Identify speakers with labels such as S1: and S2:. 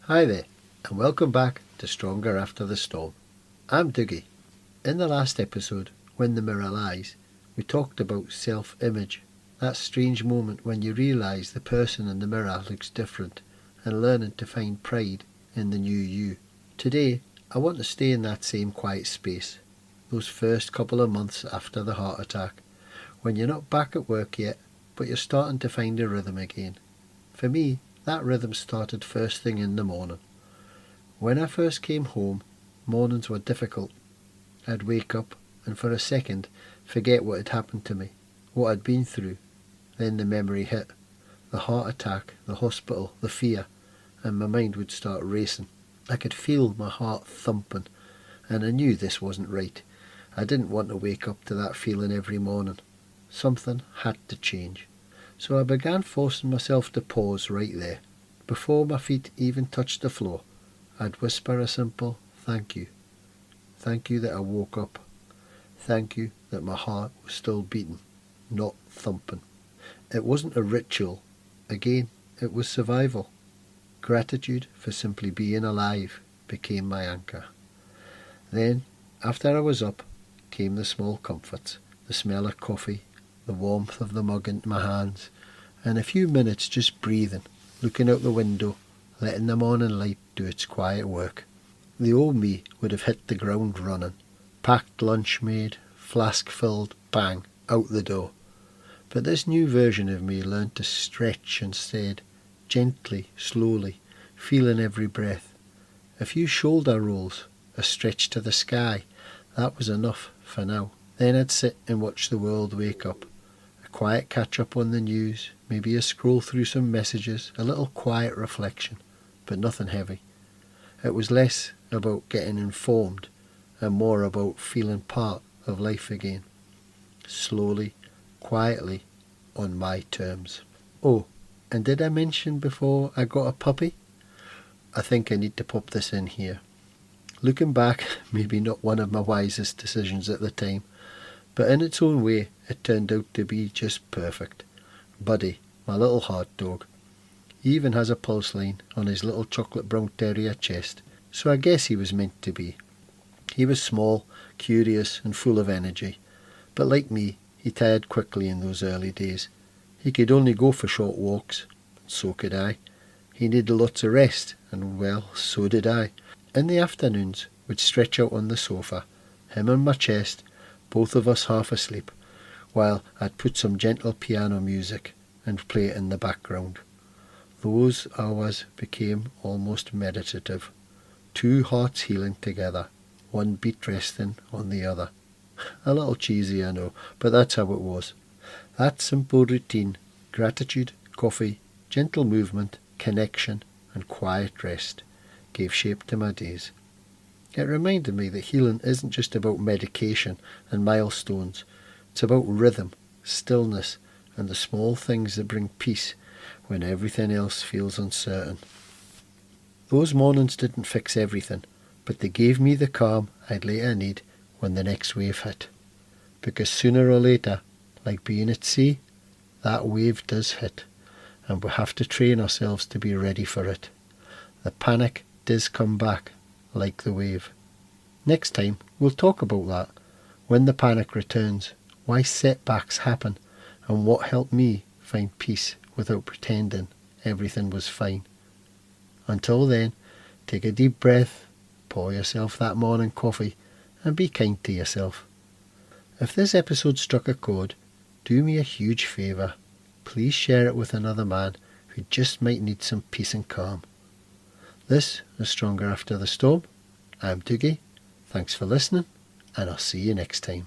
S1: Hi there, and welcome back to Stronger After the Storm. I'm Dougie. In the last episode, When the Mirror Lies, we talked about self-image, that strange moment when you realise the person in the mirror looks different, and learning to find pride in the new you. Today, I want to stay in that same quiet space, those first couple of months after the heart attack, when you're not back at work yet, but you're starting to find a rhythm again. For me, that rhythm started first thing in the morning. When I first came home, mornings were difficult. I'd wake up and for a second forget what had happened to me, what I'd been through. Then the memory hit, the heart attack, the hospital, the fear, and my mind would start racing. I could feel my heart thumping, and I knew this wasn't right. I didn't want to wake up to that feeling every morning. Something had to change. So I began forcing myself to pause right there. Before my feet even touched the floor, I'd whisper a simple thank you. Thank you that I woke up. Thank you that my heart was still beating, not thumping. It wasn't a ritual. Again, it was survival. Gratitude for simply being alive became my anchor. Then, after I was up, came the small comforts, the smell of coffee, the warmth of the mug in my hands, and a few minutes just breathing, looking out the window, letting the morning light do its quiet work. The old me would have hit the ground running, packed lunch made, flask filled, bang, out the door. But this new version of me learned to stretch instead, gently, slowly, feeling every breath. A few shoulder rolls, a stretch to the sky, that was enough for now. Then I'd sit and watch the world wake up. A quiet catch up on the news, maybe a scroll through some messages, a little quiet reflection, but nothing heavy. It was less about getting informed and more about feeling part of life again. Slowly, quietly, on my terms. Oh, and did I mention before I got a puppy? I think I need to pop this in here. Looking back, maybe not one of my wisest decisions at the time, but in its own way, it turned out to be just perfect. Buddy, my little heart dog. He even has a pulse line on his little chocolate brown terrier chest, so I guess he was meant to be. He was small, curious and full of energy, but like me, he tired quickly in those early days. He could only go for short walks, so could I. He needed lots of rest, and well, so did I. In the afternoons, we'd stretch out on the sofa, him on my chest, both of us half asleep, while I'd put some gentle piano music and play it in the background. Those hours became almost meditative. Two hearts healing together, one beat resting on the other. A little cheesy, I know, but that's how it was. That simple routine, gratitude, coffee, gentle movement, connection and quiet rest, gave shape to my days. It reminded me that healing isn't just about medication and milestones. It's about rhythm, stillness, and the small things that bring peace when everything else feels uncertain. Those mornings didn't fix everything, but they gave me the calm I'd later need when the next wave hit. Because sooner or later, like being at sea, that wave does hit, and we have to train ourselves to be ready for it. The panic does come back, like the wave. Next time, we'll talk about that, when the panic returns, why setbacks happen, and what helped me find peace without pretending everything was fine. Until then, take a deep breath, pour yourself that morning coffee, and be kind to yourself. If this episode struck a chord, do me a huge favour. Please share it with another man who just might need some peace and calm. This is Stronger After the Storm. I'm Dougie. Thanks for listening, and I'll see you next time.